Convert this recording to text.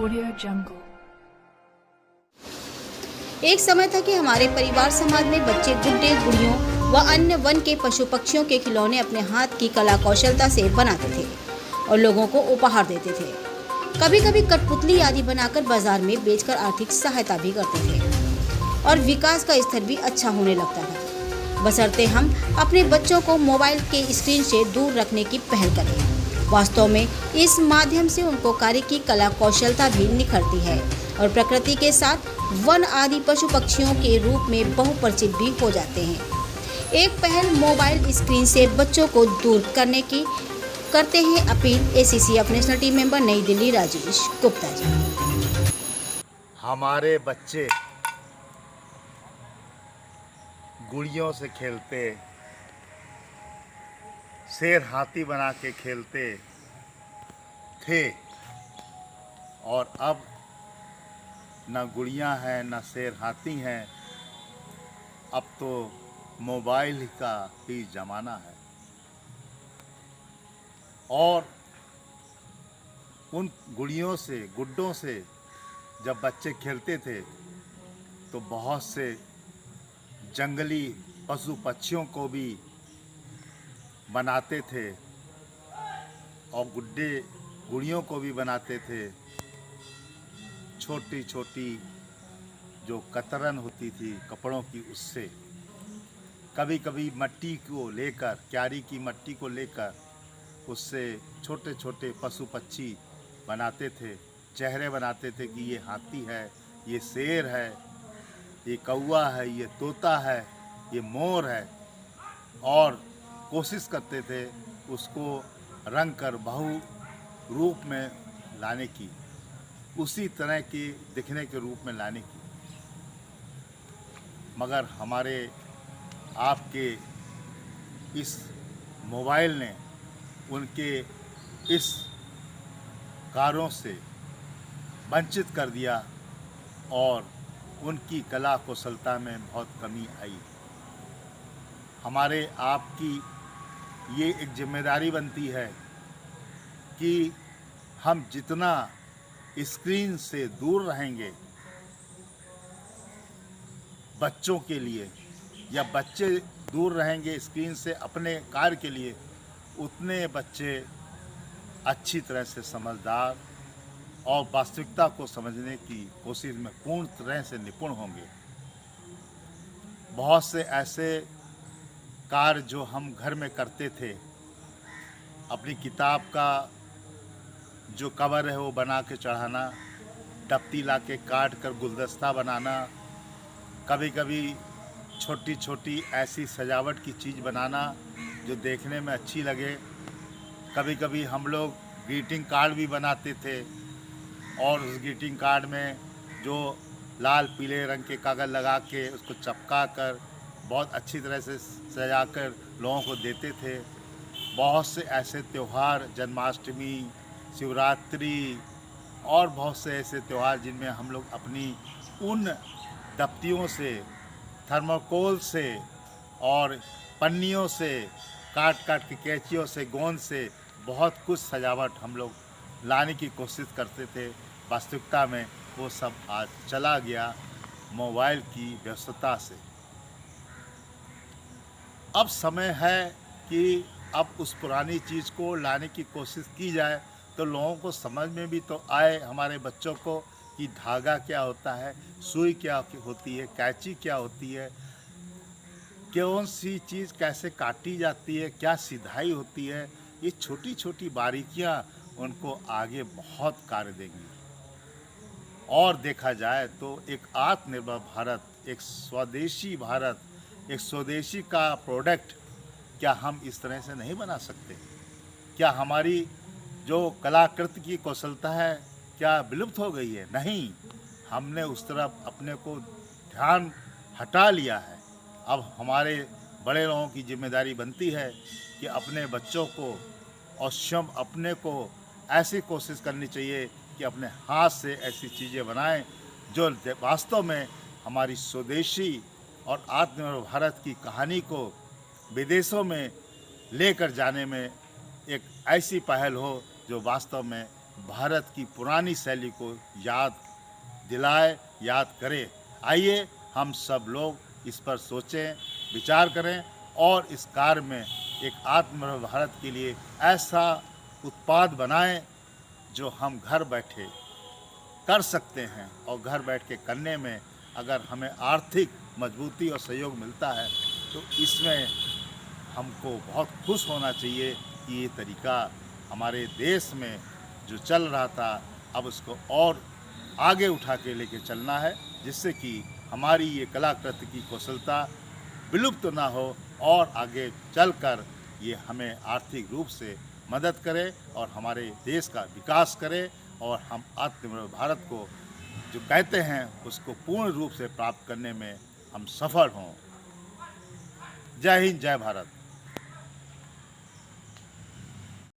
Audio Jungle। एक समय था कि हमारे परिवार समाज में बच्चे गुड्डे गुड़ियों व अन्य वन के पशु पक्षियों के खिलौने अपने हाथ की कला कौशलता से बनाते थे और लोगों को उपहार देते थे। कभी कभी कठपुतली आदि बनाकर बाजार में बेचकर आर्थिक सहायता भी करते थे और विकास का स्तर भी अच्छा होने लगता था, बशर्ते हम अपने बच्चों को मोबाइल के स्क्रीन से दूर रखने की पहल करें। वास्तव में इस माध्यम से उनको कार्य की कला कौशलता भी निखरती है और प्रकृति के साथ वन आदि पशु पक्षियों के रूप में बहुपरिचित भी हो जाते हैं। एक पहल मोबाइल स्क्रीन से बच्चों को दूर करने की करते हैं appeal ACC of national team member नई दिल्ली राजेश गुप्ता जी। हमारे बच्चे गुड़ियों से खेलते, शेर हाथी बना के खेलते थे और अब न गुड़ियाँ हैं न शेर हाथी हैं। अब तो मोबाइल का ही ज़माना है और उन गुड़ियों से गुड्डों से जब बच्चे खेलते थे तो बहुत से जंगली पशु पक्षियों को भी बनाते थे और गुड़ियों को भी बनाते थे। छोटी छोटी जो कतरन होती थी कपड़ों की, उससे कभी कभी मट्टी को लेकर, क्यारी की मट्टी को लेकर उससे छोटे छोटे पशु पक्षी बनाते थे। चेहरे बनाते थे कि ये हाथी है, ये शेर है, ये कौवा है, ये तोता है, ये मोर है और कोशिश करते थे उसको रंग कर बहु रूप में लाने की, उसी तरह के दिखने के रूप में लाने की। मगर हमारे आपके इस मोबाइल ने उनके इस कार्यों से वंचित कर दिया और उनकी कला कौशलता में बहुत कमी आई। हमारे आपकी ये एक जिम्मेदारी बनती है कि हम जितना स्क्रीन से दूर रहेंगे बच्चों के लिए, या बच्चे दूर रहेंगे स्क्रीन से अपने कार्य के लिए, उतने बच्चे अच्छी तरह से समझदार और वास्तविकता को समझने की कोशिश में पूर्ण तरह से निपुण होंगे। बहुत से ऐसे कार्य जो हम घर में करते थे, अपनी किताब का जो कवर है वो बना के चढ़ाना, डपटी ला के काट कर गुलदस्ता बनाना, कभी कभी छोटी छोटी ऐसी सजावट की चीज़ बनाना जो देखने में अच्छी लगे। कभी कभी हम लोग ग्रीटिंग कार्ड भी बनाते थे और उस ग्रीटिंग कार्ड में जो लाल पीले रंग के कागज़ लगा के उसको चिपका कर बहुत अच्छी तरह से सजाकर लोगों को देते थे। बहुत से ऐसे त्यौहार, जन्माष्टमी, शिवरात्रि और बहुत से ऐसे त्यौहार जिनमें हम लोग अपनी उन दफ्तियों से, थर्मोकोल से और पन्नियों से काट काट के, कैंचियों से, गोंद से बहुत कुछ सजावट हम लोग लाने की कोशिश करते थे। वास्तविकता में वो सब आज चला गया मोबाइल की व्यस्तता से। अब समय है कि अब उस पुरानी चीज़ को लाने की कोशिश की जाए तो लोगों को समझ में भी तो आए, हमारे बच्चों को, कि धागा क्या होता है, सुई क्या होती है, कैंची क्या होती है, कौन सी चीज़ कैसे काटी जाती है, क्या सिधाई होती है। ये छोटी छोटी बारीकियां उनको आगे बहुत कार्य देंगी। और देखा जाए तो एक आत्मनिर्भर भारत, एक स्वदेशी भारत, एक स्वदेशी का प्रोडक्ट क्या हम इस तरह से नहीं बना सकते? क्या हमारी जो कलाकृति की कौशलता है क्या विलुप्त हो गई है? नहीं, हमने उस तरफ अपने को ध्यान हटा लिया है। अब हमारे बड़े लोगों की जिम्मेदारी बनती है कि अपने बच्चों को और स्वयं अपने को ऐसी कोशिश करनी चाहिए कि अपने हाथ से ऐसी चीज़ें बनाएं जो वास्तव में हमारी स्वदेशी और आत्मनिर्भर भारत की कहानी को विदेशों में लेकर जाने में एक ऐसी पहल हो जो वास्तव में भारत की पुरानी शैली को याद दिलाए, याद करे। आइए हम सब लोग इस पर सोचें, विचार करें और इस कार्य में एक आत्मनिर्भर भारत के लिए ऐसा उत्पाद बनाएं जो हम घर बैठे कर सकते हैं। और घर बैठ के करने में अगर हमें आर्थिक मजबूती और सहयोग मिलता है तो इसमें हमको बहुत खुश होना चाहिए कि ये तरीका हमारे देश में जो चल रहा था अब उसको और आगे उठा के लेके चलना है, जिससे कि हमारी ये कलाकृति की कौशलता विलुप्त ना हो और आगे चलकर ये हमें आर्थिक रूप से मदद करे और हमारे देश का विकास करे और हम आत्मनिर्भर भारत को जो कहते हैं उसको पूर्ण रूप से प्राप्त करने में हम सफल हों। जय हिंद, जय भारत।